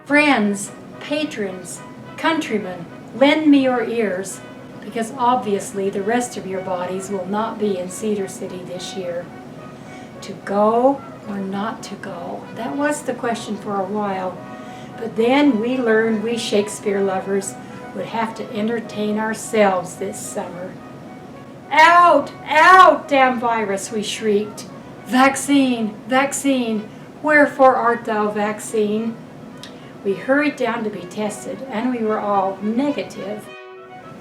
Friends, patrons, countrymen, lend me your ears, because obviously the rest of your bodies will not be in Cedar City this year. To go or not to go? That was the question for a while. But then we learned we Shakespeare lovers would have to entertain ourselves this summer. Out! Out, damn virus, we shrieked. Vaccine! Vaccine! Wherefore art thou, vaccine? We hurried down to be tested, and we were all negative.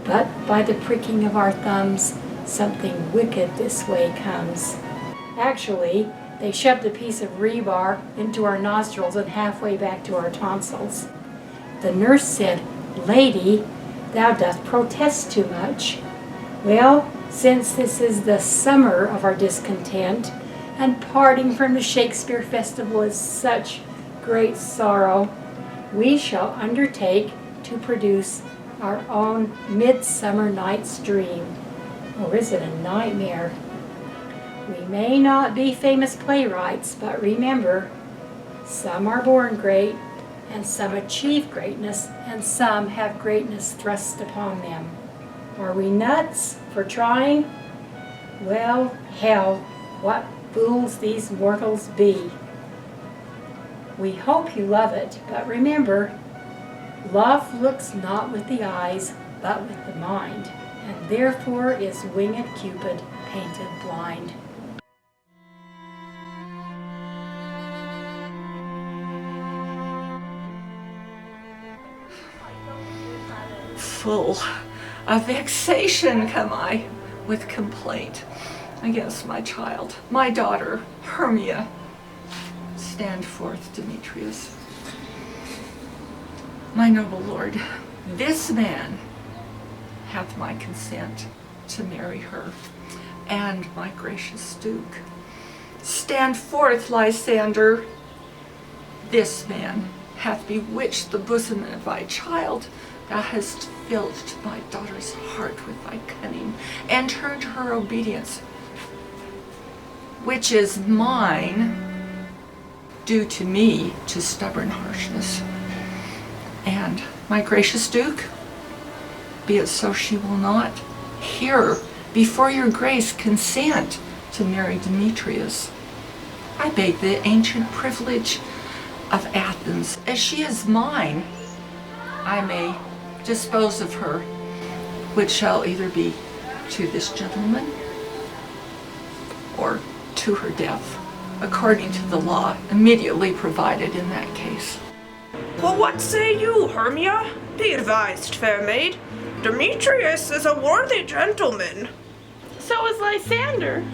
But by the pricking of our thumbs, something wicked this way comes. Actually, they shoved a piece of rebar into our nostrils and halfway back to our tonsils. The nurse said, "Lady, thou dost protest too much." Well, since this is the summer of our discontent, and parting from the Shakespeare Festival is such great sorrow, we shall undertake to produce our own Midsummer Night's Dream. Or is it a nightmare? We may not be famous playwrights, but remember, some are born great, and some achieve greatness, and some have greatness thrust upon them. Are we nuts for trying? Well, hell, what fools these mortals be. We hope you love it, but remember, love looks not with the eyes, but with the mind, and therefore is winged Cupid painted blind. Full of vexation come I with complaint against my child, my daughter, Hermia. Stand forth, Demetrius. My noble lord, this man hath my consent to marry her, and my gracious duke. Stand forth, Lysander. This man hath bewitched the bosom of thy child. Thou hast filled my daughter's heart with thy cunning, and turned her obedience, which is mine, due to me, to stubborn harshness. And my gracious duke, be it so she will not, here, before your grace, consent to marry Demetrius. I beg the ancient privilege of Athens, as she is mine, I may dispose of her, which shall either be to this gentleman or to her death, according to the law immediately provided in that case. Well, what say you, Hermia? Be advised, fair maid. Demetrius is a worthy gentleman. So is Lysander.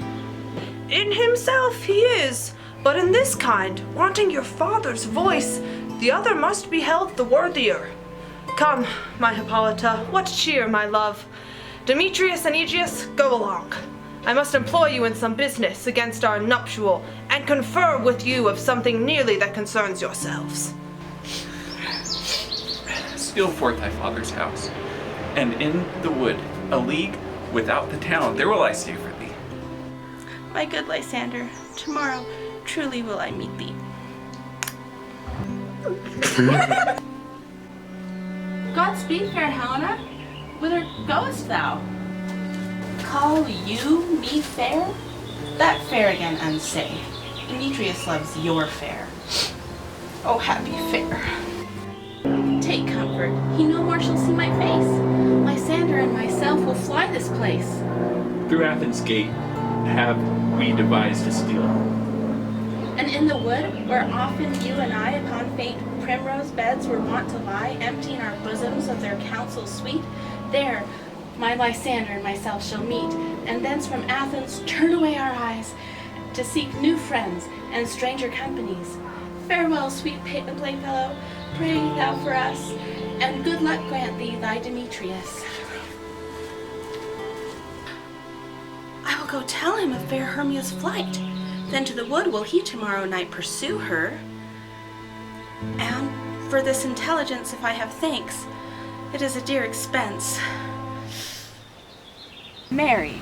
In himself he is, but in this kind, wanting your father's voice, the other must be held the worthier. Come, my Hippolyta, what cheer, my love? Demetrius and Aegeus, go along. I must employ you in some business against our nuptial, and confer with you of something nearly that concerns yourselves. Steal forth thy father's house, and in the wood, a league without the town, there will I stay for thee. My good Lysander, tomorrow truly will I meet thee. Godspeed, fair Helena. Whither goest thou? Call you me fair? That fair again unsay. Demetrius loves your fair. Oh, happy fair. Take comfort, he no more shall see my face. Lysander and myself will fly this place. Through Athens' gate have we devised to steal. And in the wood, where often you and I upon faint primrose beds were wont to lie, emptying our bosoms of their counsel sweet, there my Lysander and myself shall meet, and thence from Athens turn away our eyes, to seek new friends and stranger companies. Farewell, sweet playfellow, pray thou for us, and good luck grant thee thy Demetrius. I will go tell him of fair Hermia's flight. Then to the wood will he tomorrow night pursue her. And for this intelligence, if I have thanks, it is a dear expense. Married.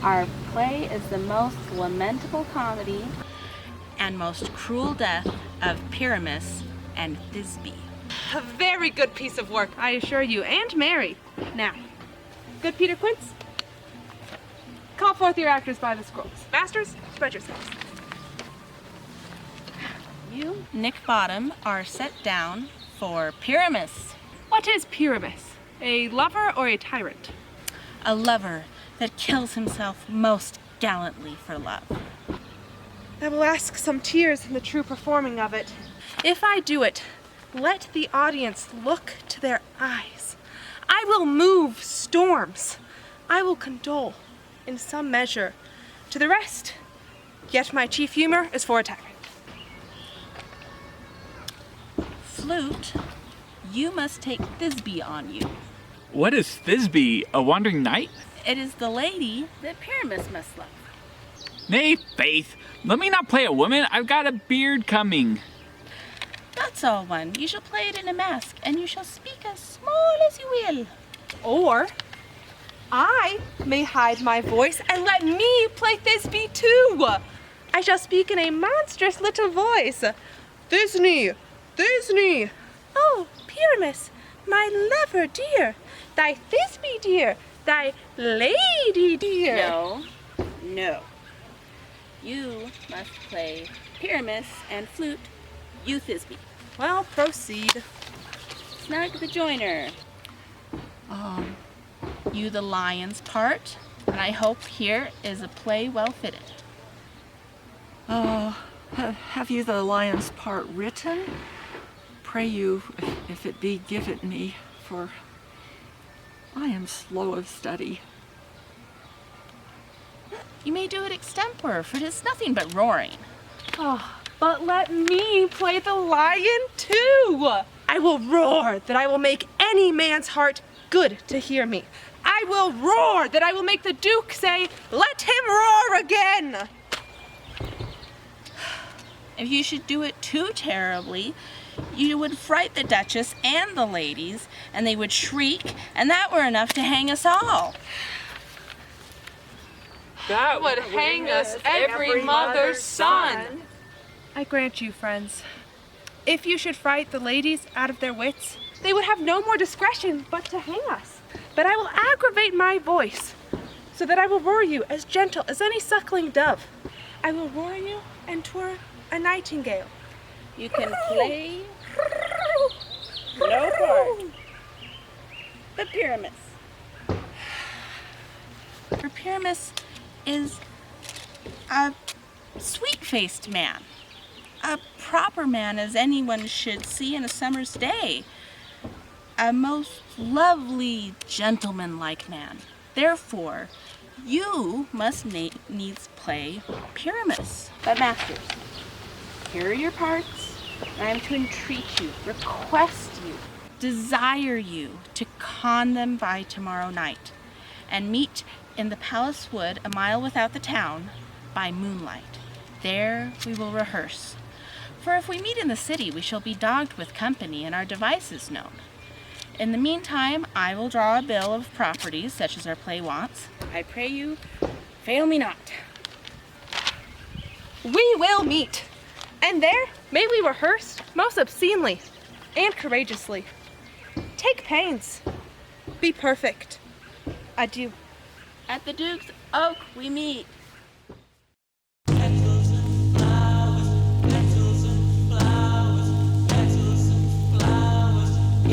Our play is the most lamentable comedy and most cruel death of Pyramus and Thisbe. A very good piece of work, I assure you, and merry. Now, good Peter Quince, call forth your actors by the scrolls. Masters, spread yourselves. You, Nick Bottom, are set down for Pyramus, What is Pyramus? A lover or a tyrant? a lover that kills himself most gallantly for love. I will ask some tears in the true performing of it. If I do it, let the audience look to their eyes. I will move storms. I will condole, in some measure, to the rest. Yet my chief humor is for a tyrant. Flute, you must take Thisbe on you. What is Thisbe, a wandering knight? It is the lady that Pyramus must love. Nay, Faith, let me not play a woman. I've got a beard coming. That's all one. You shall play it in a mask, and you shall speak as small as you will. Or I may hide my voice and let me play Thisbe too. I shall speak in a monstrous little voice. Thisbe, Thisbe. Oh, Pyramus, my lover dear, thy Thisbe dear, thy lady dear. No. You must play Pyramus and Flute, you Thisbe. Well, proceed. Snug the joiner. You the lion's part, and I hope here is a play well fitted. Have you the lion's part written? Pray you, if it be, give it me, for I am slow of study. You may do it extempore, for it is nothing but roaring. But let me play the lion too. I will roar that I will make any man's heart good to hear me. I will roar that I will make the Duke say, let him roar again. If you should do it too terribly, you would fright the Duchess and the ladies, and they would shriek, and that were enough to hang us all. That would hang us every mother's son. I grant you, friends, if you should fright the ladies out of their wits, they would have no more discretion but to hang us. But I will aggravate my voice, so that I will roar you as gentle as any suckling dove. I will roar you and twirl a nightingale. You can play no part but Pyramus. For Pyramus is a sweet-faced man, a proper man as anyone should see in a summer's day, a most lovely gentleman-like man. Therefore, you must needs play Pyramus. But masters, here are your parts, and I am to entreat you, request you, desire you to con them by tomorrow night, and meet in the palace wood a mile without the town by moonlight. There we will rehearse. For if we meet in the city, we shall be dogged with company and our devices known. In the meantime, I will draw a bill of properties such as our play wants. I pray you, fail me not. We will meet, and there may we rehearse most obscenely and courageously. Take pains. Be perfect. Adieu. At the Duke's Oak we meet.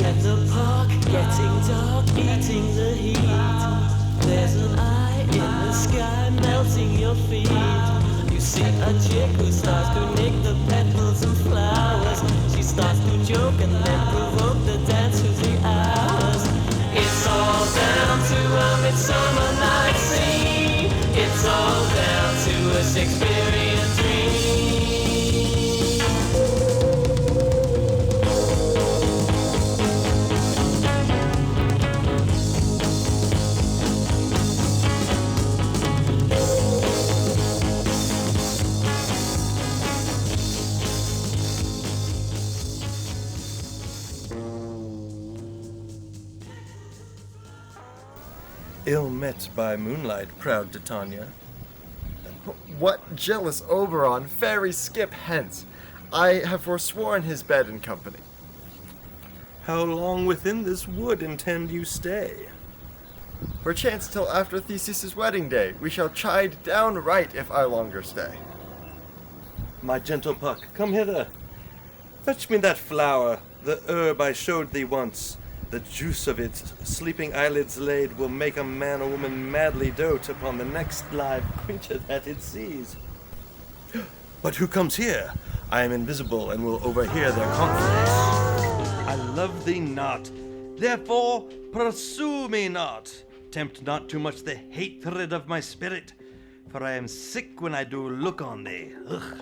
In the park, getting dark, eating the heat. There's an eye in the sky, melting your feet. You see a chick who starts to nick the petals and flowers. She starts to joke and then provoke the dance through the hours. It's all down to a midsummer night's scene. It's all down to a Shakespearean dream. Ill met by moonlight, proud Titania. What jealous Oberon, fairy skip hence! I have forsworn his bed and company. How long within this wood intend you stay? Perchance till after Theseus' wedding day. We shall chide downright if I longer stay. My gentle Puck, come hither. Fetch me that flower, the herb I showed thee once. The juice of its sleeping eyelids laid will make a man or woman madly dote upon the next live creature that it sees. But who comes here? I am invisible and will overhear their conference. I love thee not, therefore pursue me not. Tempt not too much the hatred of my spirit, for I am sick when I do look on thee. Ugh.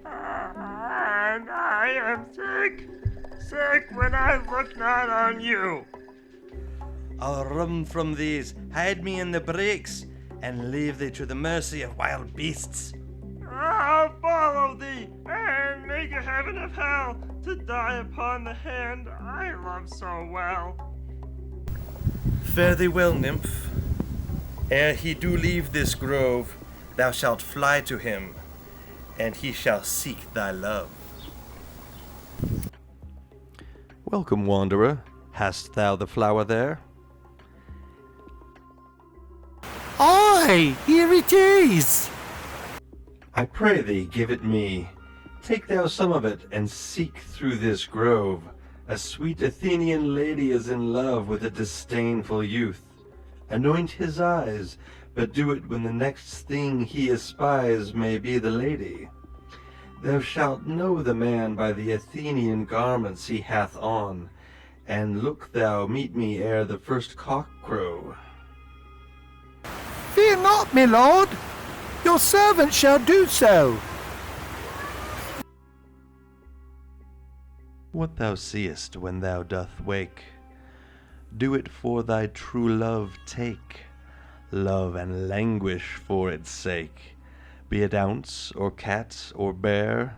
And I am sick when I look not on you. I'll run from these, hide me in the brakes, and leave thee to the mercy of wild beasts. I'll follow thee, and make a heaven of hell to die upon the hand I love so well. Fare thee well, nymph. Ere he do leave this grove, thou shalt fly to him, and he shall seek thy love. Welcome, wanderer. Hast thou the flower there? Aye, here it is. I pray thee, give it me. Take thou some of it, and seek through this grove. A sweet Athenian lady is in love with a disdainful youth. Anoint his eyes, but do it when the next thing he espies may be the lady. Thou shalt know the man by the Athenian garments he hath on, and look thou meet me ere the first cock crow. Fear not, my lord. Your servant shall do so. What thou seest when thou doth wake, do it for thy true love take. Love and languish for its sake. Be it ounce, or cat, or bear,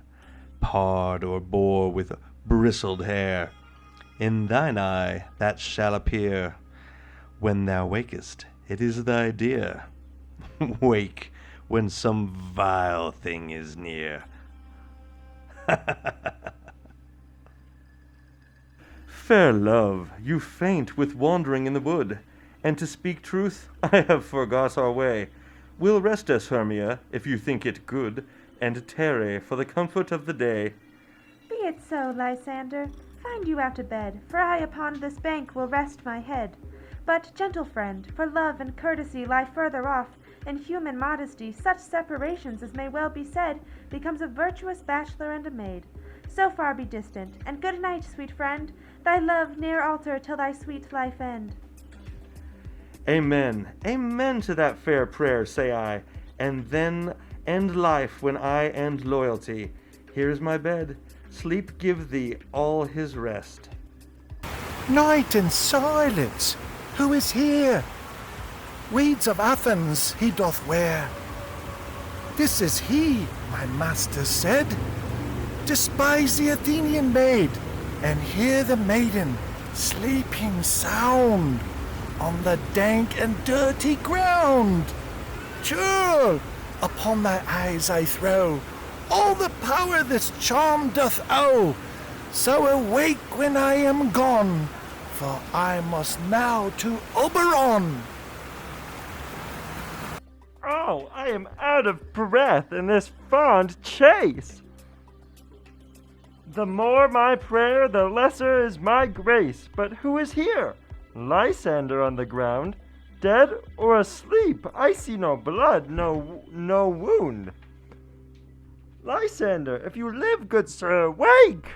pard or boar with bristled hair, in thine eye that shall appear. When thou wakest, it is thy dear. Wake when some vile thing is near. Fair love, you faint with wandering in the wood, and to speak truth, I have forgot our way. We'll rest us, Hermia, if you think it good, and tarry for the comfort of the day. Be it so, Lysander. Find you out to bed, for I upon this bank will rest my head. But, gentle friend, for love and courtesy lie further off, in human modesty such separations as may well be said becomes a virtuous bachelor and a maid. So far be distant, and good night, sweet friend. Thy love ne'er alter till thy sweet life end. Amen, amen to that fair prayer, say I, and then end life when I end loyalty. Here's my bed, sleep give thee all his rest. Night and silence, who is here? Weeds of Athens he doth wear. This is he, my master said. Despise the Athenian maid, and hear the maiden sleeping sound on the dank and dirty ground. Sure, upon thy eyes I throw all the power this charm doth owe. So awake when I am gone, for I must now to Oberon. Oh, I am out of breath in this fond chase. The more my prayer, the lesser is my grace. But who is here? Lysander on the ground, dead or asleep? I see no blood, no wound. Lysander, if you live, good sir, wake!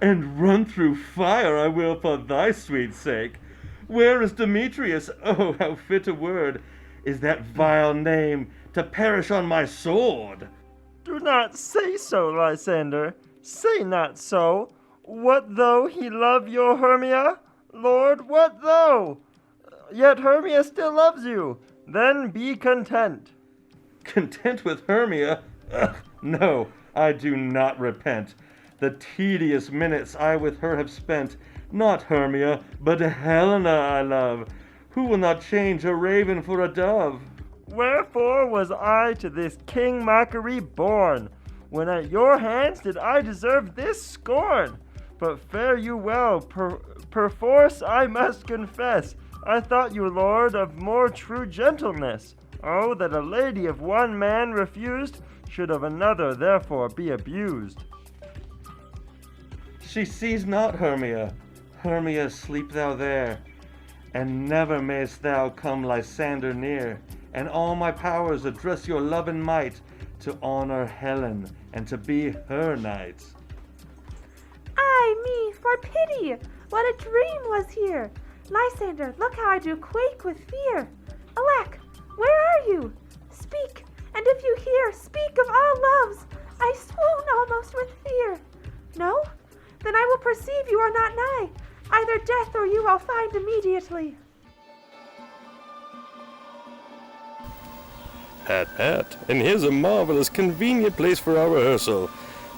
And run through fire I will for thy sweet sake. Where is Demetrius? Oh, how fit a word is that vile name to perish on my sword. Do not say so, Lysander. Say not so. What though he love your Hermia? Lord, what though? Yet Hermia still loves you. Then be content. Content with Hermia? Ugh, no, I do not repent. The tedious minutes I with her have spent, not Hermia, but Helena I love. Who will not change a raven for a dove? Wherefore was I to this King Mockery born? when at your hands did I deserve this scorn? But fare you well, perforce I must confess, I thought you lord of more true gentleness. Oh, that a lady of one man refused, should of another therefore be abused. She sees not Hermia. Hermia, sleep thou there, and never mayst thou come Lysander near, and all my powers address your love and might, to honor Helen, and to be her knight. Ay me, for pity! What a dream was here! Lysander, look how I do quake with fear! Alack, where are you? Speak, and if you hear, speak of all loves! I swoon almost with fear. No? Then I will perceive you are not nigh. Either death or you I'll find immediately. Pat, Pat, and here's a marvelous convenient place for our rehearsal.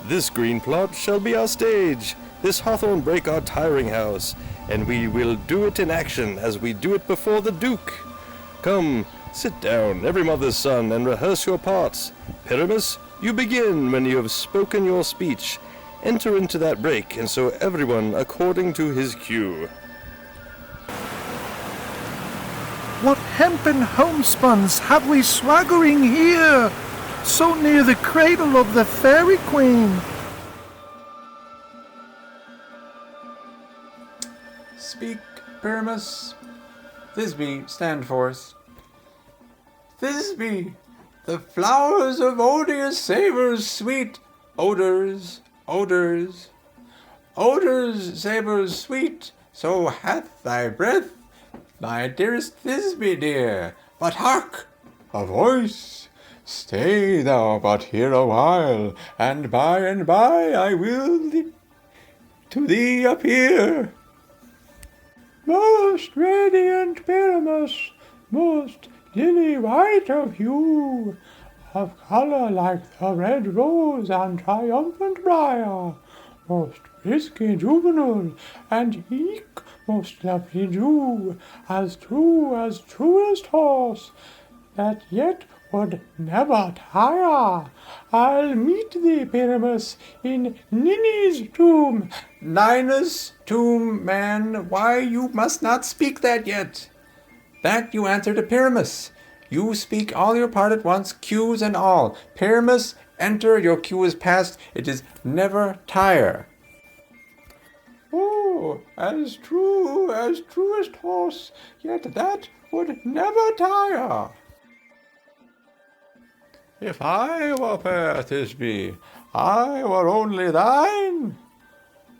This green plot shall be our stage, this hawthorn brake our tiring house, and we will do it in action as we do it before the Duke. Come, sit down, every mother's son, and rehearse your parts. Pyramus, you begin when you have spoken your speech. Enter into that brake, and so everyone according to his cue. What hempen homespuns have we swaggering here, so near the cradle of the fairy queen? Speak, Pyramus. Thisbe, stand forth. Thisbe, the flowers of odious savors sweet, odors, odors, odors, savors sweet, so hath thy breath, my dearest Thisbe dear. But hark, a voice! Stay thou but here a while, and by I will to thee appear. Most radiant Pyramus, most lily white of hue, of colour like the red rose and triumphant briar, most frisky juvenile, and eke most lovely Jew, as true as truest horse, that yet would never tire. I'll meet thee, Pyramus, in Ninny's tomb. Ninus' tomb, man, why you must not speak that yet. That you answer to Pyramus. You speak all your part at once, cues and all. Pyramus, enter, your cue is past, it is never tire. Oh, as truest horse, yet that would never tire. If I were fair, Thisbe, I were only thine.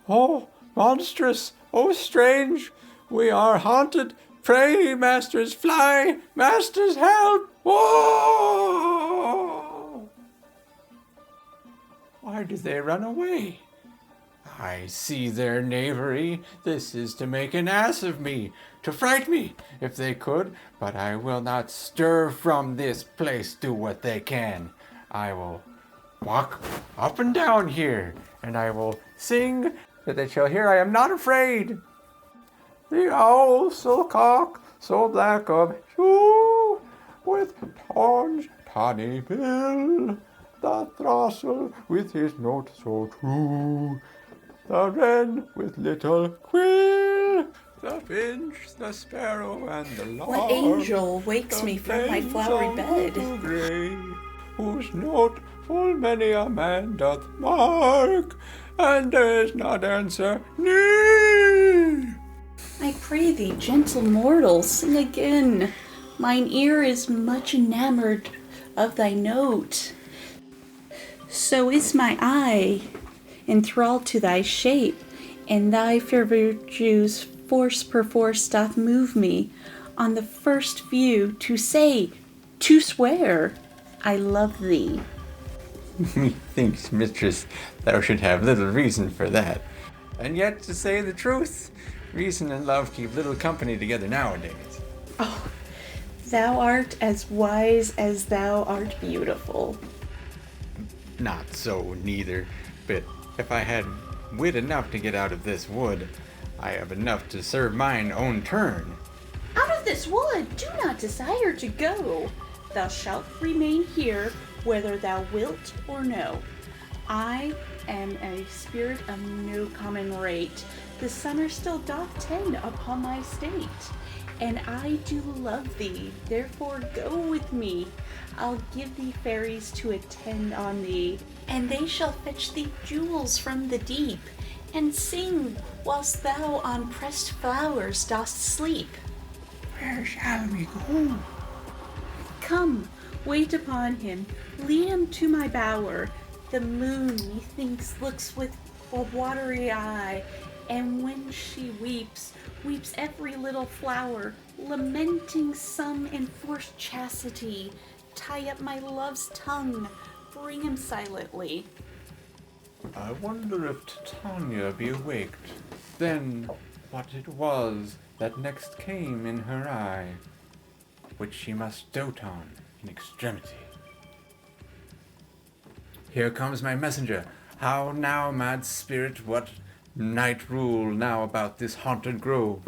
Oh, monstrous, oh, strange, we are haunted. Pray, masters, fly, masters, help! Whoa! Why do they run away? I see their knavery. This is to make an ass of me, to fright me, if they could, but I will not stir from this place, do what they can. I will walk up and down here, and I will sing that they shall hear I am not afraid. The owl so cock, so black of hue, with Ton's tawny bill, the throstle with his note so true, the wren with little quill, the finch, the sparrow, and the lark. What angel wakes me from my flowery bed? Gray, whose note full many a man doth mark, and dares not answer nay. I pray thee, gentle mortal, sing again. Mine ear is much enamored of thy note. So is my eye enthralled to thy shape, and thy fair virtues force perforce doth move me on the first view to say, to swear, I love thee. Methinks, mistress, thou should have little reason for that. And yet, to say the truth, reason and love keep little company together nowadays. Oh, thou art as wise as thou art beautiful. Not so, neither, but if I had wit enough to get out of this wood, I have enough to serve mine own turn. Out of this wood, do not desire to go. Thou shalt remain here, whether thou wilt or no. I am a spirit of no common rate. The summer still doth tend upon my state, and I do love thee, therefore go with me. I'll give thee fairies to attend on thee, and they shall fetch thee jewels from the deep, and sing whilst thou on pressed flowers dost sleep. Where shall we go? Come, wait upon him, lead him to my bower. The moon, methinks, looks with a watery eye, and when she weeps, weeps every little flower, lamenting some enforced chastity. Tie up my love's tongue, bring him silently. I wonder if Titania be awaked, then what it was that next came in her eye, which she must dote on in extremity. Here comes my messenger. How now, mad spirit, what night rule now about this haunted grove?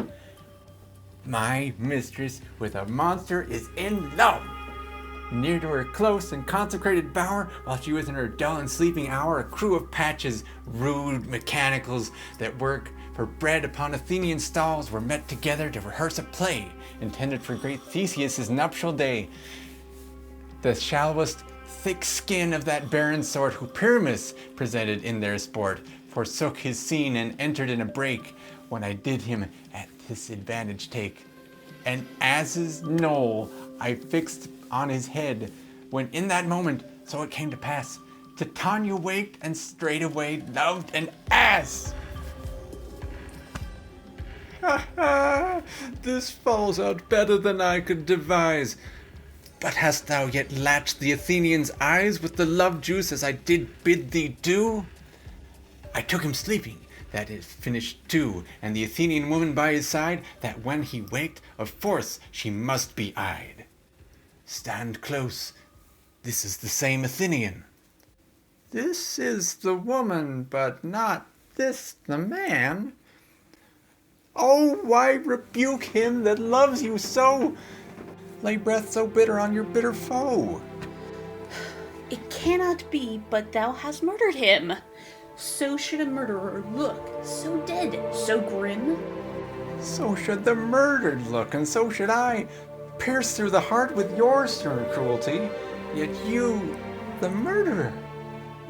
My mistress with a monster is in love. Near to her close and consecrated bower, while she was in her dull and sleeping hour, a crew of patches, rude mechanicals that work for bread upon Athenian stalls, were met together to rehearse a play intended for great Theseus' nuptial day. The shallowest thick skin of that barren sort who Pyramus presented in their sport forsook his scene and entered in a break, when I did him at this advantage take. An ass's knoll I fixed on his head, when in that moment, so it came to pass, Titania waked and straightway loved an ass. Ha ha! This falls out better than I could devise. But hast thou yet latched the Athenian's eyes with the love juice as I did bid thee do? I took him sleeping, that is finished too, and the Athenian woman by his side, that when he waked, of force she must be eyed. Stand close, this is the same Athenian. This is the woman, but not this the man. Oh, why rebuke him that loves you so? Lay breath so bitter on your bitter foe. It cannot be but thou hast murdered him. So should a murderer look, so dead, so grim. So should the murdered look, and so should I, pierced through the heart with your stern cruelty. Yet you, the murderer,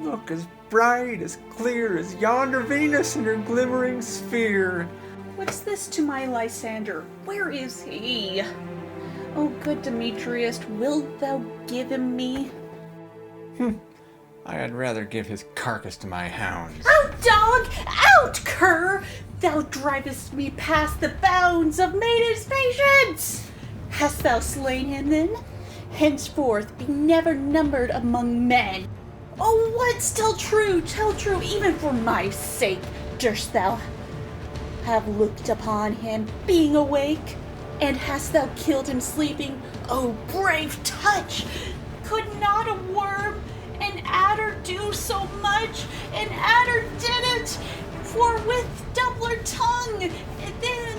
look as bright, as clear as yonder Venus in her glimmering sphere. What's this to my Lysander? Where is he? O good Demetrius, wilt thou give him me? I had rather give his carcass to my hounds. Out, dog! Out, cur! Thou drivest me past the bounds of maiden's patience! Hast thou slain him then? Henceforth be never numbered among men. Oh, what's tell true, even for my sake, durst thou have looked upon him being awake? And hast thou killed him sleeping? Oh, brave touch! Could not a worm, an adder do so much? An adder did it, for with doubler tongue, then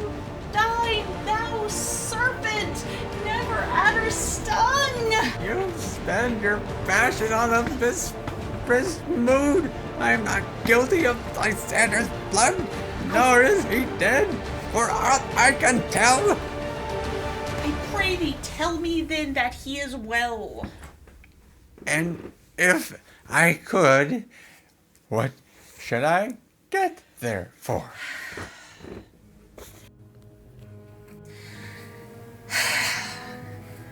die thou serpent, never adder stung. You spend your passion on a besprissed mood. I am not guilty of Lysander's blood, nor is he dead, for aught I can tell. I pray thee, tell me then that he is well. And if I could, what should I get there for?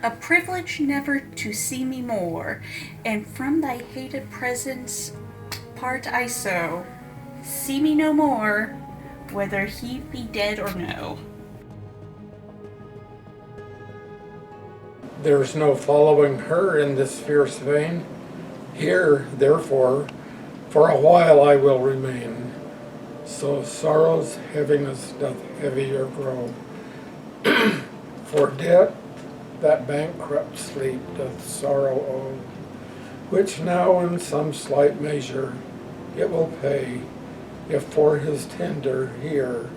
A privilege never to see me more, and from thy hated presence part I so. See me no more, whether he be dead or no. There's no following her in this fierce vein. Here, therefore, for a while I will remain. So sorrow's heaviness doth heavier grow. For debt that bankrupt sleep doth sorrow owe, which now in some slight measure it will pay, if for his tender here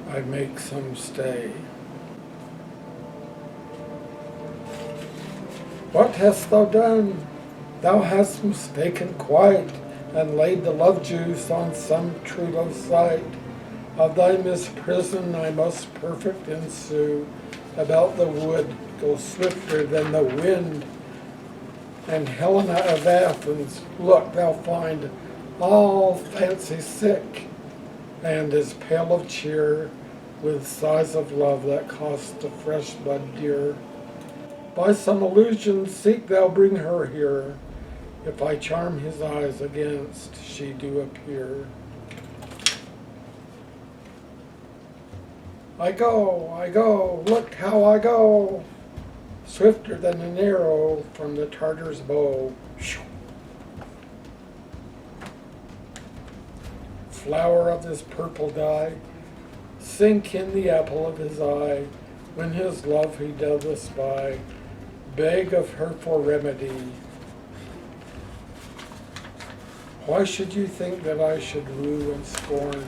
I make some stay. What hast thou done? Thou hast mistaken quite, and laid the love juice on some true love's sight. Of thy misprison I must perfect ensue. About the wood go swifter than the wind. And Helena of Athens, look, thou find all fancy sick, and is pale of cheer, with sighs of love that cost the fresh blood dear. By some illusion seek thou bring her here. If I charm his eyes against, she do appear. I go, look how I go, swifter than an arrow from the Tartar's bow. Flower of this purple dye, sink in the apple of his eye, when his love he doth espy, beg of her for remedy. Why should you think that I should woo and scorn?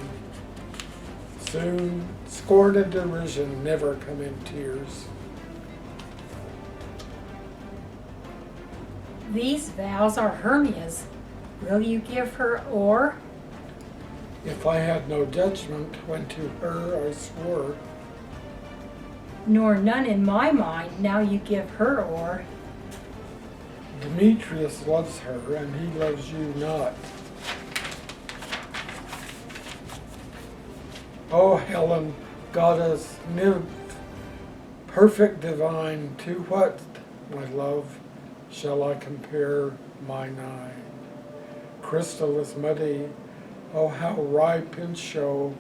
Soon, scorn and derision never come in tears. These vows are Hermia's. Will you give her o'er? If I had no judgment when to her I swore. Nor none in my mind now you give her o'er. Demetrius loves her, and he loves you not. O Helen, goddess, nymph, perfect divine, to what, my love, shall I compare my nine? Crystal is muddy, oh how ripe in show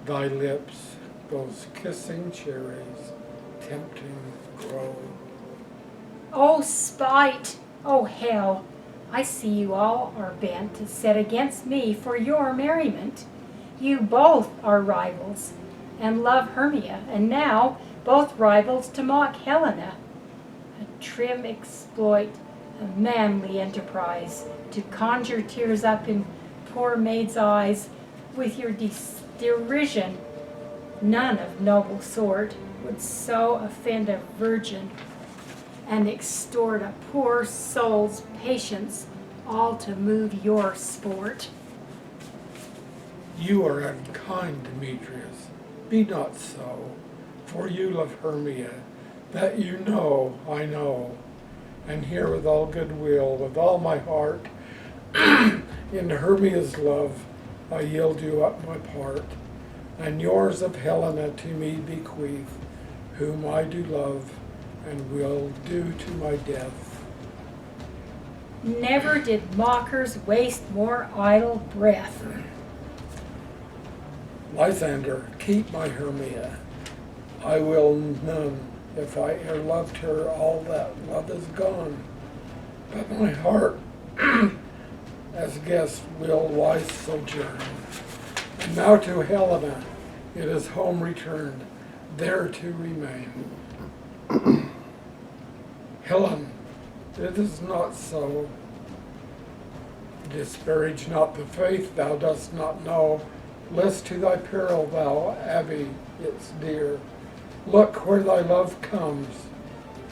thy lips, those kissing cherries, tempting grow. Oh spite, oh hell, I see you all are bent to set against me for your merriment. You both are rivals, and love Hermia, and now both rivals to mock Helena. A trim exploit, a manly enterprise, to conjure tears up in poor maid's eyes with your derision. None of noble sort would so offend a virgin and extort a poor soul's patience, all to move your sport. You are unkind, Demetrius. Be not so, for you love Hermia. That you know, I know. And here with all goodwill, with all my heart, in Hermia's love, I yield you up my part, and yours of Helena to me bequeath, whom I do love, and will do to my death. Never did mockers waste more idle breath. Lysander, keep my Hermia. I will none. If I e'er loved her, all that love is gone. But my heart, as guest, will wise sojourn. And now to Helena, it is home returned, there to remain. Helen, it is not so. Disparage not the faith thou dost not know, lest to thy peril thou abbey its dear. Look where thy love comes,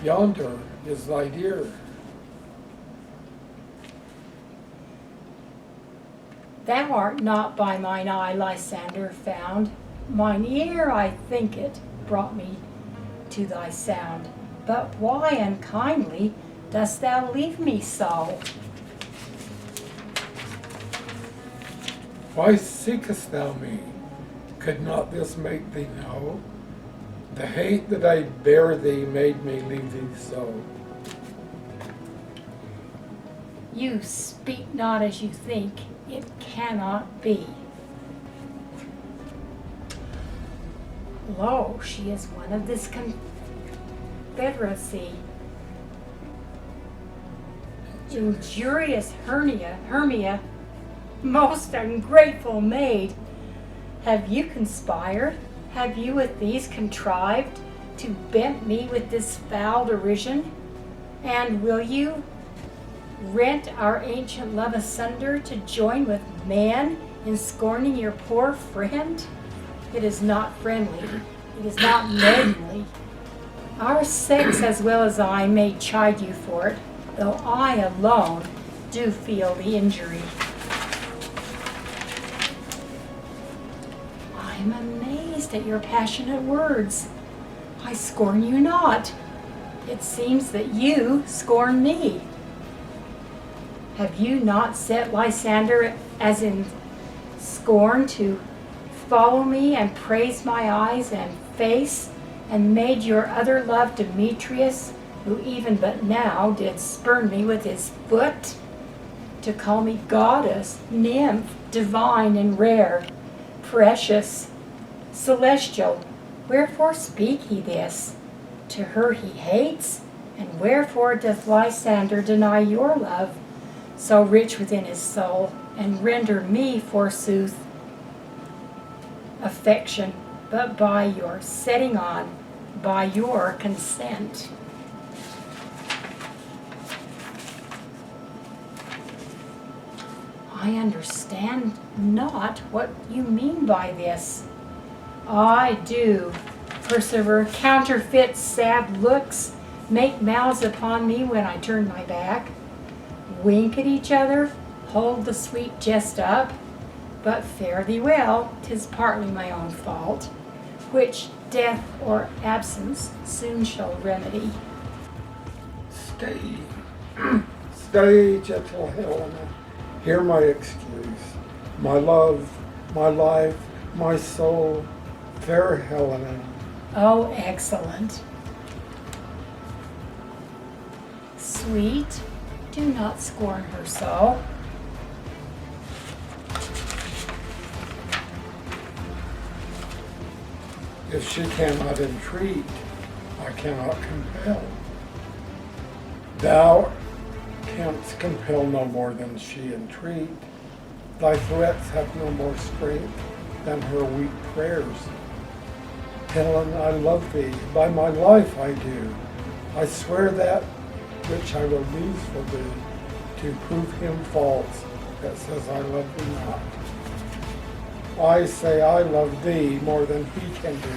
yonder is thy dear. Thou art not by mine eye, Lysander, found. Mine ear, I think it, brought me to thy sound. But why unkindly dost thou leave me so? Why seekest thou me? Could not this make thee know? The hate that I bear thee made me leave thee so. You speak not as you think, it cannot be. Lo, she is one of this confederacy. Injurious Hermia, most ungrateful maid, have you conspired? Have you with these contrived to bent me with this foul derision? And will you rent our ancient love asunder to join with man in scorning your poor friend? It is not friendly. It is not maidenly. Our sex as well as I may chide you for it, though I alone do feel the injury. am amazed at your passionate words. I scorn you not. It seems that you scorn me. Have you not set Lysander as in scorn to follow me and praise my eyes and face, and made your other love Demetrius, who even but now did spurn me with his foot, to call me goddess, nymph, divine and rare, precious, celestial? Wherefore speak he this? To her he hates, and wherefore doth Lysander deny your love, so rich within his soul, and render me, forsooth, affection, but by your setting on, by your consent? I understand not what you mean by this. I do. Persevere, counterfeit sad looks, make mouths upon me when I turn my back, wink at each other, hold the sweet jest up, but fare thee well, 'tis partly my own fault, which death or absence soon shall remedy. Stay, stay, gentle Helena, hear my excuse. My love, my life, my soul, fair Helena. Oh, excellent. Sweet, do not scorn her so. If she cannot entreat, I cannot compel. Thou canst compel no more than she entreat. Thy threats have no more strength than her weak prayers. Helen, I love thee, by my life I do. I swear that which I will lose for thee, to prove him false that says I love thee not. I say I love thee more than he can do.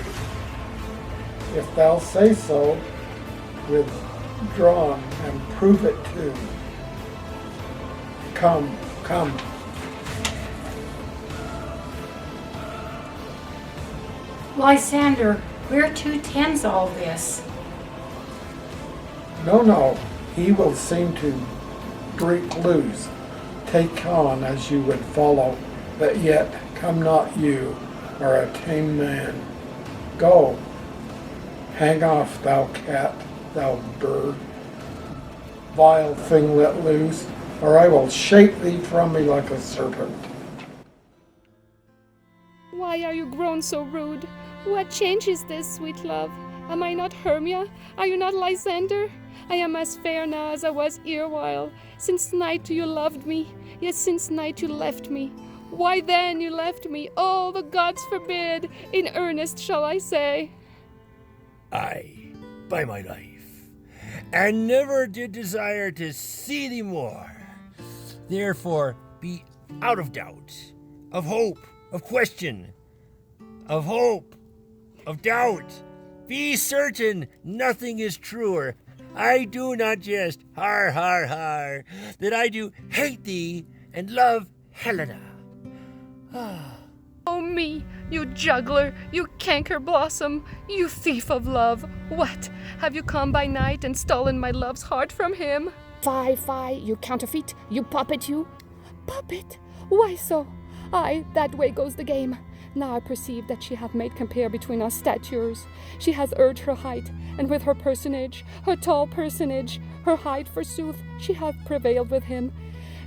If thou say so, withdrawn and prove it too. Come, come. Lysander, whereto tends all this? No, he will seem to break loose, take on as you would follow, but yet come not you, or a tame man. Go, hang off, thou cat, thou bird, vile thing let loose, or I will shake thee from me like a serpent. Why are you grown so rude? What change is this, sweet love? Am I not Hermia? Are you not Lysander? I am as fair now as I was erewhile. Since night you loved me, yet since night you left me. Why then you left me? Oh, the gods forbid! In earnest shall I say. Aye, by my life, and never did desire to see thee more. Therefore be out of doubt, of hope, of question, of hope, of doubt. Be certain nothing is truer. I do not jest, har, har, har, that I do hate thee and love Helena. Oh me, you juggler, you canker blossom, you thief of love. What, have you come by night and stolen my love's heart from him? Fie, fie, you counterfeit, you puppet, you. Puppet? Why so? Aye, that way goes the game. Now I perceive that she hath made compare between our statures. She has urged her height, and with her personage, her tall personage, her height forsooth, she hath prevailed with him.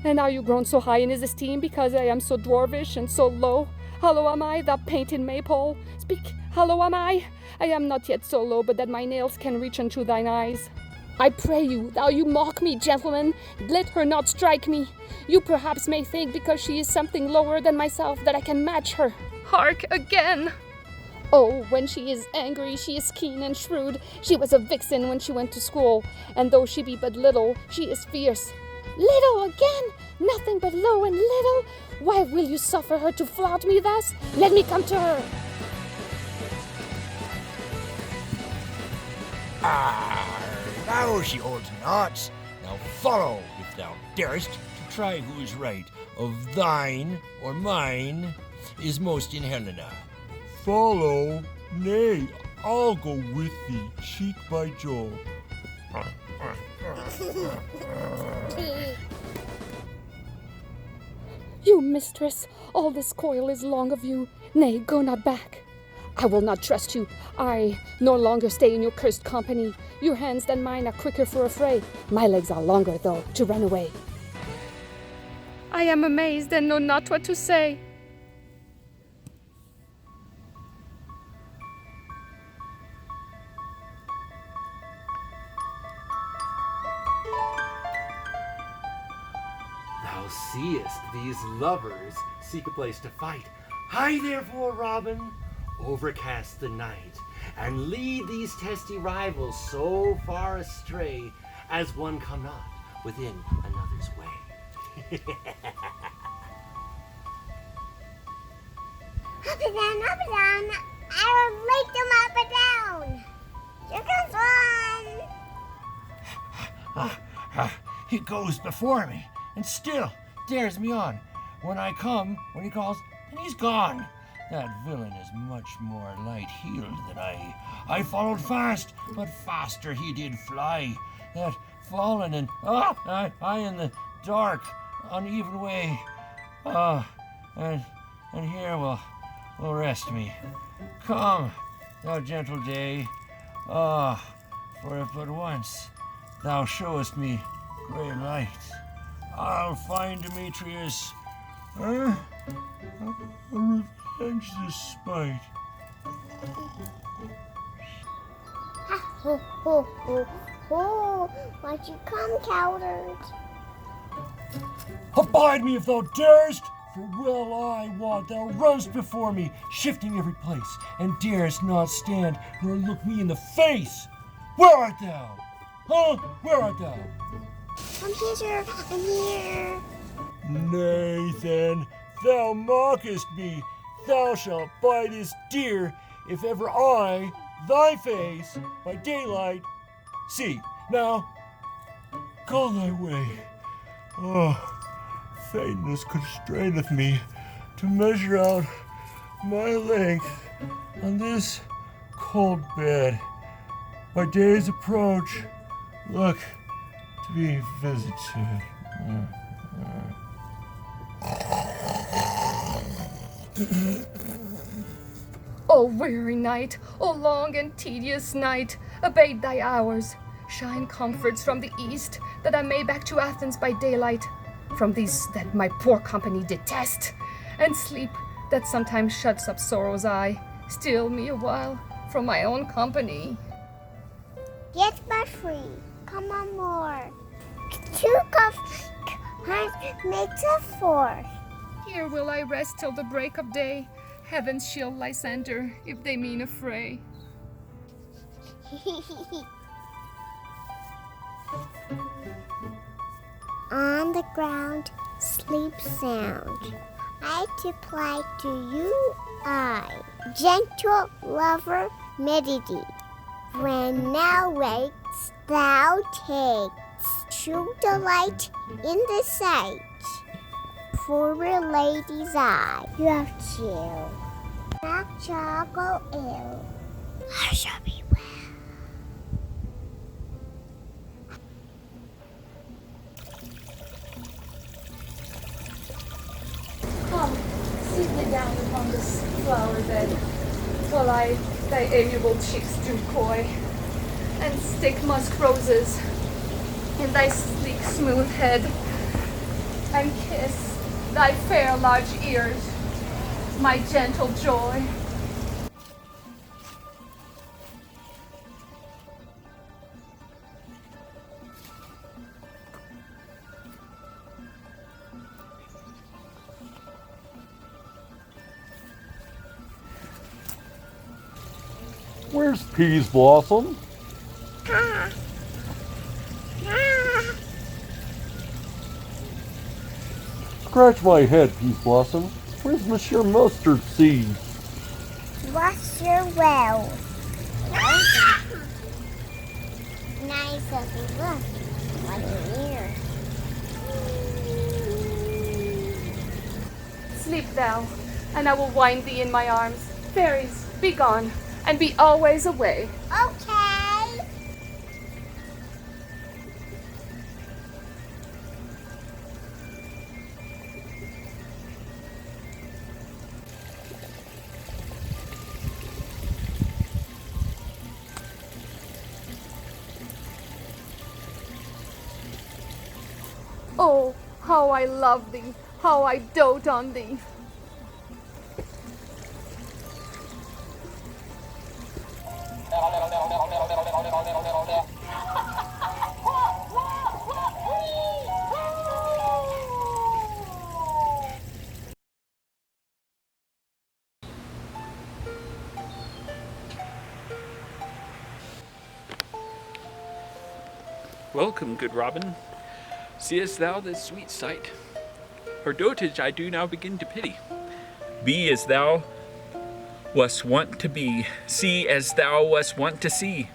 And are you grown so high in his esteem because I am so dwarfish and so low? Hollow am I, thou painted maypole? Speak, hollow am I? I am not yet so low but that my nails can reach unto thine eyes. I pray you, thou you mock me, gentlemen, let her not strike me. You perhaps may think because she is something lower than myself that I can match her. Hark again! Oh, when she is angry, she is keen and shrewd. She was a vixen when she went to school, and though she be but little, she is fierce. Little again? Nothing but low and little? Why will you suffer her to flout me thus? Let me come to her. Now she holds not. Now follow, if thou darest, to try who is right, of thine or mine is most in Helena. follow? Nay, I'll go with thee, cheek by jowl. You mistress, all this coil is long of you. Nay, go not back. I will not trust you. I no longer stay in your cursed company. Your hands than mine are quicker for a fray. My legs are longer, though, to run away. I am amazed and know not what to say. Thou seest these lovers seek a place to fight. Hie therefore, Robin, overcast the night, and lead these testy rivals so far astray as one come not within another's way. Up and down, I will make them up and down. Here comes one. He goes before me, and still dares me on. When I come, when he calls, and he's gone. That villain is much more light-heeled than I. I followed fast, but faster he did fly. That fallen and I in the dark, uneven way. And here will rest me. Come, thou gentle day. For if but once thou showest me grey light, I'll find Demetrius. Revenge this spite. Ho, ho, ho, ho. Why'd you come, coward? Abide me if thou darest, for well I wot thou runnest before me, shifting every place, and darest not stand, nor look me in the face. Where art thou? Where art thou? I'm here, I'm here. Nay, then, thou mockest me. Thou shalt buy this dear, if ever I, thy face, by daylight, see. Now, go thy way. Faintness constraineth me to measure out my length on this cold bed. By day's approach, look to be visited. O weary night, O long and tedious night, abate thy hours. Shine comforts from the east, that I may back to Athens by daylight, from these that my poor company detest, and sleep that sometimes shuts up sorrow's eye, still me a while from my own company. Yet but free, come on more. Two cups makes a four. Here will I rest till the break of day. Heaven's shield Lysander, if they mean a fray. On the ground, sleep sound. I supply to you, I, gentle lover, Medity. When now wakes, thou takes true delight in the sight. For a lady's eye, you have chill. That shall go ill. I shall be well. Come, sit thee down upon this flower bed, while I thy amiable cheeks do coy, and stick musk roses in thy sleek smooth head, and kiss thy fair large ears, my gentle joy. Where's Peas Blossom? Scratch my head, Peas Blossom. Where's Monsieur Mustard Seed? Wash your well. Nice of you, look. What an ear. Sleep thou, and I will wind thee in my arms. fairies, be gone, and be always away. Okay. Oh, how I love thee, how I dote on thee. Welcome, good Robin. Seest thou this sweet sight? Her dotage I do now begin to pity. Be as thou wast wont to be, see as thou wast wont to see.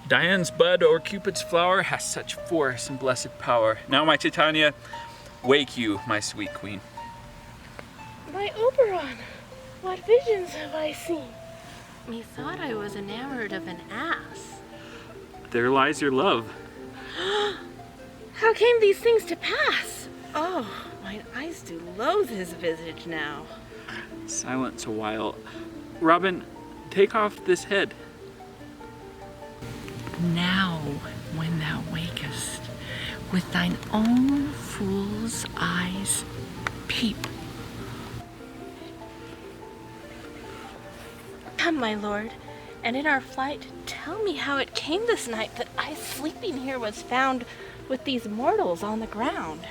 Dian's bud or Cupid's flower has such force and blessed power. Now, my Titania, wake you, my sweet queen. My Oberon, what visions have I seen? Methought I was enamored of an ass. There lies your love. How came these things to pass? Oh, mine eyes do loathe his visage now. Silence a while. Robin, take off this head. Now, when thou wakest, with thine own fool's eyes peep. Come, my lord, and in our flight, tell me how it came this night that I sleeping here was found with these mortals on the ground.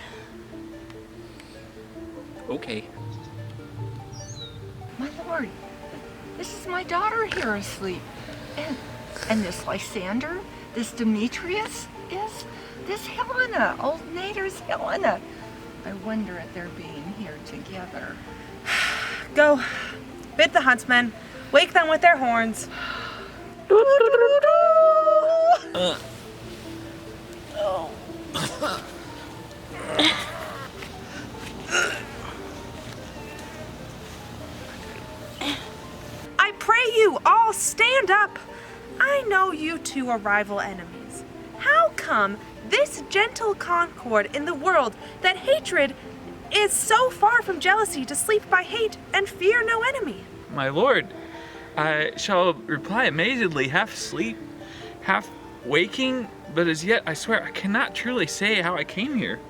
Okay. My lord, this is my daughter here asleep. And this Lysander, this Demetrius is this Helena, old Nader's Helena. I wonder at their being here together. Go, bid the huntsmen, wake them with their horns. I pray you all stand up. I know you two are rival enemies. How come this gentle concord in the world that hatred is so far from jealousy to sleep by hate and fear no enemy? My lord, I shall reply amazedly, half asleep, half waking, but as yet I swear I cannot truly say how I came here.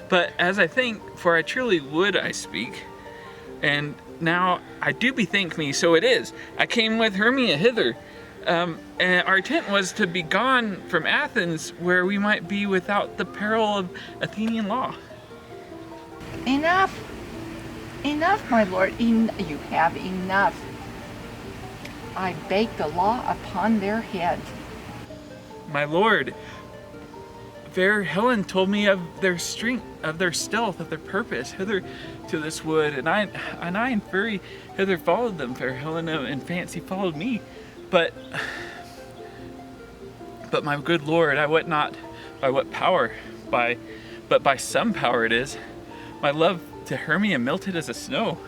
But as I think, for I truly would I speak, and now I do bethink me, so it is. I came with Hermia hither, and our intent was to be gone from Athens, where we might be without the peril of Athenian law. Enough! Enough, my lord. You have enough. I bake the law upon their heads. My lord, fair Helen told me of their strength, of their stealth, of their purpose hither to this wood, and I in fury hither followed them. Fair Helena in fancy followed me, but my good lord, I wot not by what power, but by some power it is. My love to Hermia melted as a snow.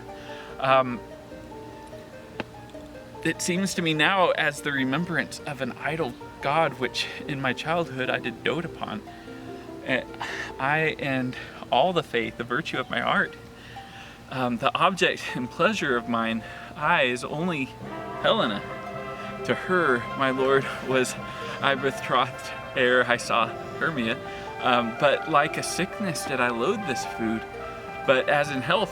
It seems to me now as the remembrance of an idle god which in my childhood I did dote upon. I and all the faith, the virtue of my art, the object and pleasure of mine eyes only Helena. To her, my lord, was I betrothed ere I saw Hermia, but like a sickness did I loathe this food, but as in health,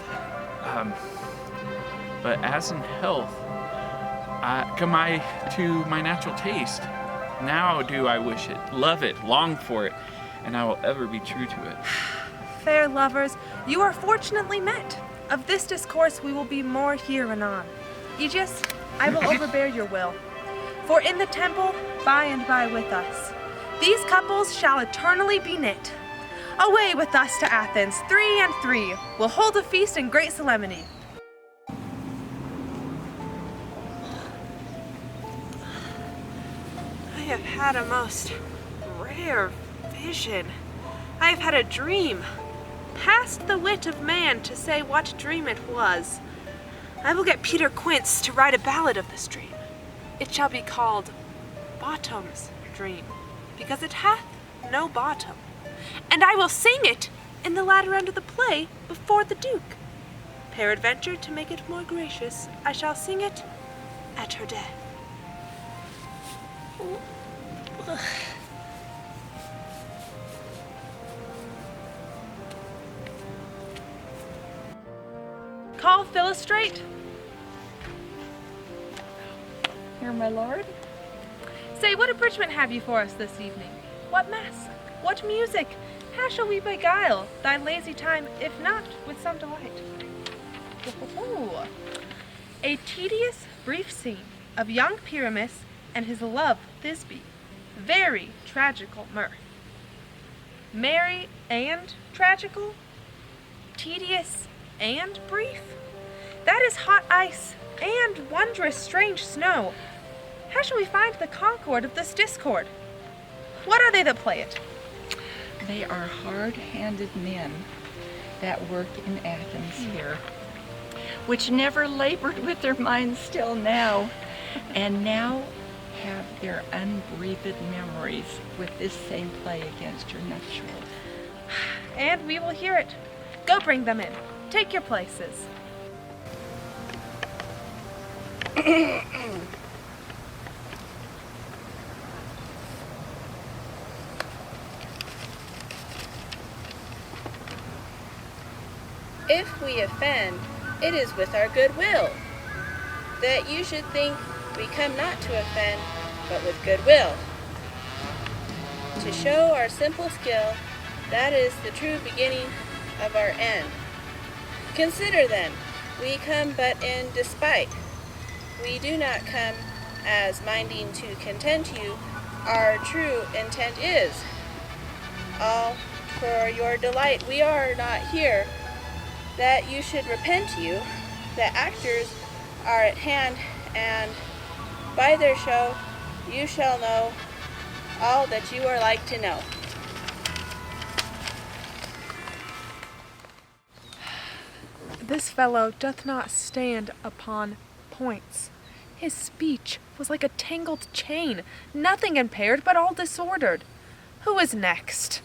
come I to my natural taste. Now do I wish it, love it, long for it, and I will ever be true to it. Fair lovers, you are fortunately met. Of this discourse we will be more here anon. Aegeus, I will overbear your will. For in the temple, by and by with us, these couples shall eternally be knit. Away with us to Athens, 3 and 3. We'll hold a feast in great solemnity. I have had a most rare vision. I have had a dream. past the wit of man to say what dream it was. I will get Peter Quince to write a ballad of this dream. It shall be called Bottom's Dream, because it hath no bottom. And I will sing it in the latter end of the play before the Duke. Peradventure, to make it more gracious, I shall sing it at her death. Call Philostrate. Here, my lord. Say, what abridgment have you for us this evening? What mass? What music? How shall we beguile thy lazy time, if not with some delight? Oh, a tedious, brief scene of young Pyramus and his love Thisbe. Very tragical mirth. Merry and tragical? Tedious and brief? That is hot ice and wondrous strange snow. How shall we find the concord of this discord? What are they that play it? They are hard-handed men that work in Athens here, which never labored with their minds till now, and now have their unbreathed memories with this same play against your nuptials. And we will hear it. Go bring them in. Take your places. If we offend, it is with our good will, that you should think we come not to offend, but with good will. To show our simple skill, that is the true beginning of our end. Consider then, we come but in despite. We do not come as minding to content you. Our true intent is all for your delight. We are not here that you should repent you. The actors are at hand, and by their show you shall know all that you are like to know. This fellow doth not stand upon points. His speech was like a tangled chain, nothing impaired, but all disordered. Who is next?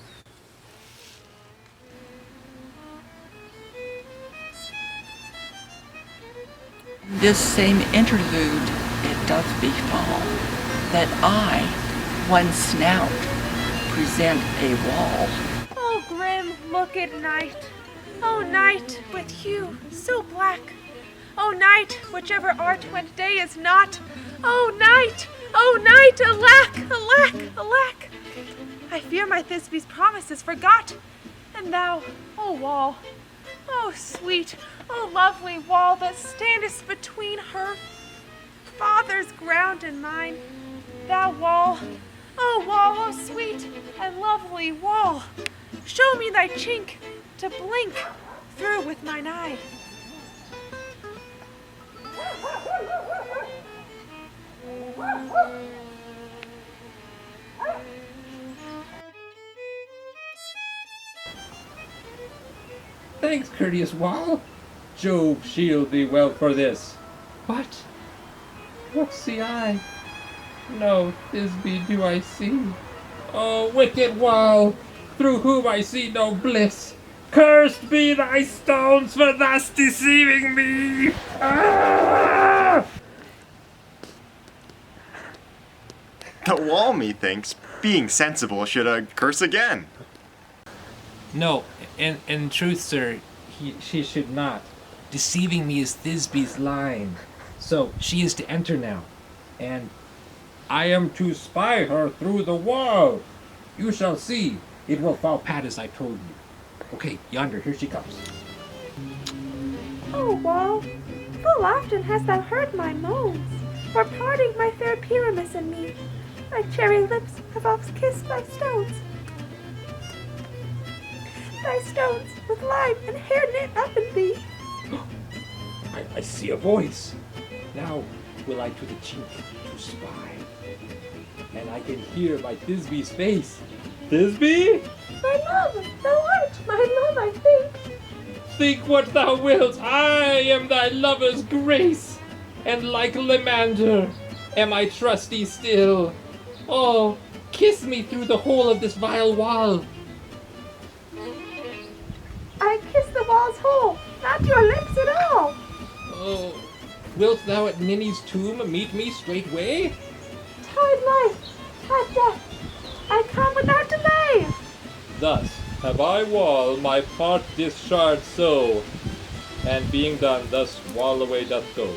This same interlude it doth befall, that I, one snout, present a wall. Oh, grim looked night! Oh, night with hue so black! Oh, night, whichever art when day is not! Oh, night! Oh, night! Alack! Alack! Alack! I fear my Thisbe's promise is forgot, and thou, oh wall, oh sweet, oh lovely wall that standest between her father's ground and mine, thou wall, oh sweet and lovely wall, show me thy chink to blink through with mine eye. Thanks, courteous wall. Jove shield thee well for this. What? What see I? No Thisbe do I see. Oh, wicked wall, through whom I see no bliss. Cursed be thy stones for thus deceiving me! Ah! The wall, methinks, being sensible, should curse again. No, in truth, sir, she should not. Deceiving me is Thisbe's line. So she is to enter now, and I am to spy her through the wall. You shall see. It will fall pat as I told you. Okay, yonder, here she comes. Oh, wall, full often hast thou heard my moans, for parting my fair Pyramus and me. My cherry lips have oft kissed thy stones. Thy stones with lime and hair knit up in thee. I see a voice. Now will I to the chink to spy, and I can hear my Thisbe's face. Thisbe? My love, thou art my love, I think. Think what thou wilt, I am thy lover's grace, and like Lemander am I trusty still. Oh, kiss me through the hole of this vile wall. I kiss the wall's hole, not your lips at all. Oh, wilt thou at Ninny's tomb meet me straightway? Tide life, tide death, I come without delay. Thus have I wall my part discharged so, and being done thus wall away doth go.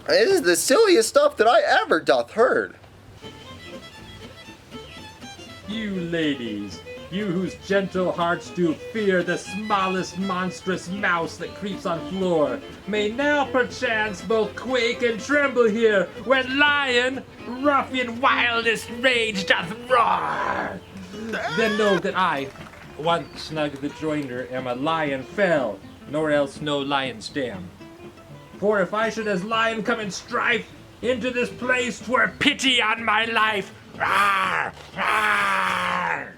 It is the silliest stuff that I ever doth heard. You ladies, you whose gentle hearts do fear the smallest monstrous mouse that creeps on floor, may now perchance both quake and tremble here when lion, ruffian wildest rage doth roar. Then know that I, once snug the joiner, am a lion fell, nor else no lion's dam. For if I should as lion come in strife into this place, 'twere pity on my life. Rawr, rawr.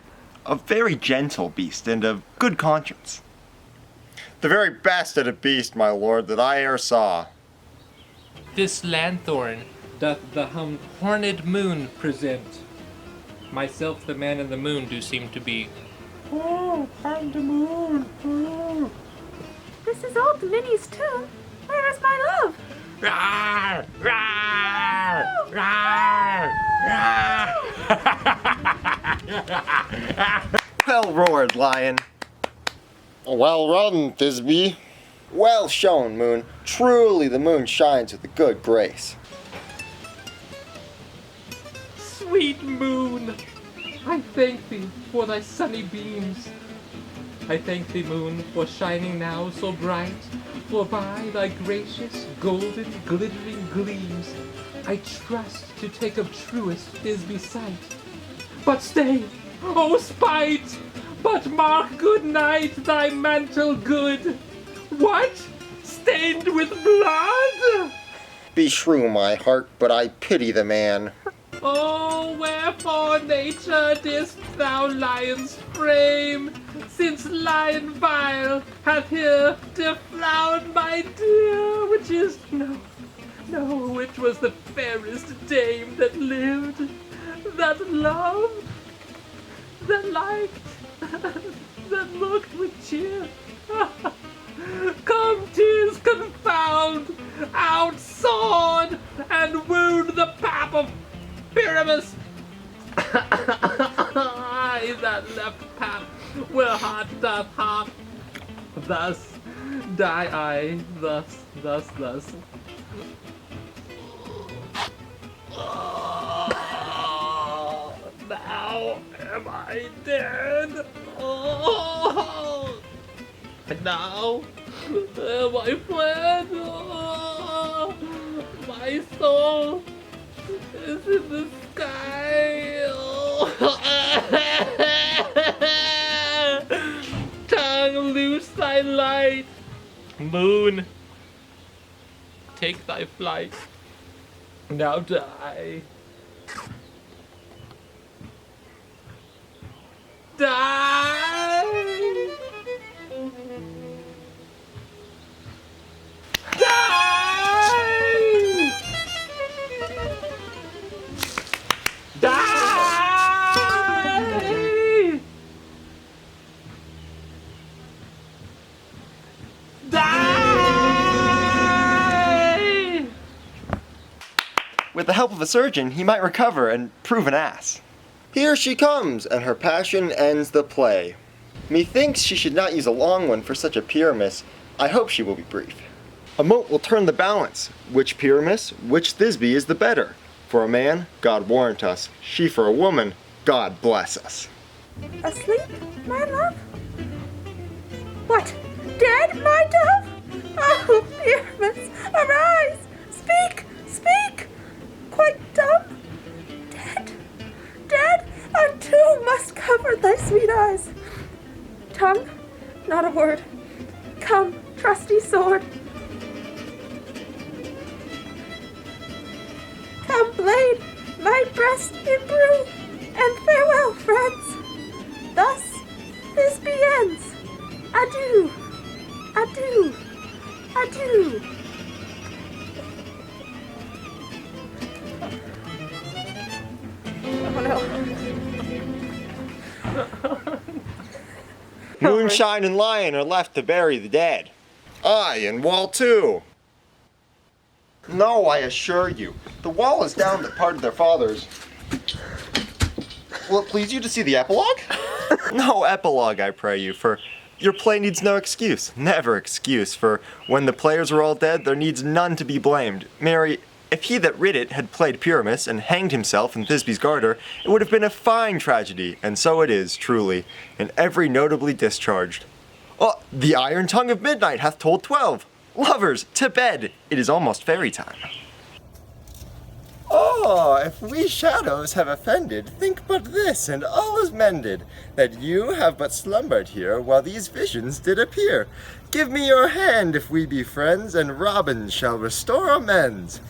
A very gentle beast and of good conscience. The very best at a beast, my lord, that I e'er saw. This lanthorn doth the horned moon present. Myself, the man in the moon, do seem to be. Oh, I'm the moon. Oh. This is old Minnie's tomb. Where is my love? Rawr, rawr, rawr, rawr. Well roared, lion. Well run, Thisbe. Well shown, moon. Truly the moon shines with a good grace. Sweet moon, I thank thee for thy sunny beams. I thank thee, moon, for shining now so bright, for by thy gracious, golden, glittering gleams, I trust to take of truest Thisbe sight. But stay, O spite, but mark good night thy mantle good. What? Stained with blood? Beshrew my heart, but I pity the man. Oh, wherefore, nature, didst thou lion's frame, since lion vile hath here deflowered my dear, which is, which was the fairest dame that lived, that loved, that liked, that looked with cheer. Come, 'tis confound, out sword, and wound the pap of Pyramus. Aye, that left pap where heart doth harp. Thus die I, thus. Now am I dead. Oh, and now am I fled. Oh, my soul is in the sky. Oh. Tongue, loose thy light. Moon, take thy flight. Now die. Die! Die! Die! Die! With the help of a surgeon, he might recover and prove an ass. Here she comes, and her passion ends the play. Methinks she should not use a long one for such a Pyramus. I hope she will be brief. A mote will turn the balance. Which Pyramus, which Thisbe is the better? For a man, God warrant us. She for a woman, God bless us. Asleep, my love? What, dead, my dove? Oh, Pyramus, arise! Speak, speak! Quite dumb? Dead, and two must cover thy sweet eyes. Tongue, not a word. Come, trusty sword. Come, blade, my breast imbrue. and farewell, friends. Thus this ends. Adieu, adieu, adieu. Oh no. Moonshine and Lion are left to bury the dead. I and Wall too. No, I assure you. The wall is down that part of their fathers. Will it please you to see the epilogue? No epilogue, I pray you, for your play needs no excuse. Never excuse, for when the players are all dead, there needs none to be blamed. Mary, if he that writ it had played Pyramus and hanged himself in Thisbe's garter, it would have been a fine tragedy, and so it is, truly, and every notably discharged. Oh, the iron tongue of midnight hath told 12. Lovers, to bed! It is almost fairy time. Oh, if we shadows have offended, think but this, and all is mended, that you have but slumbered here while these visions did appear. Give me your hand if we be friends, and Robin shall restore amends.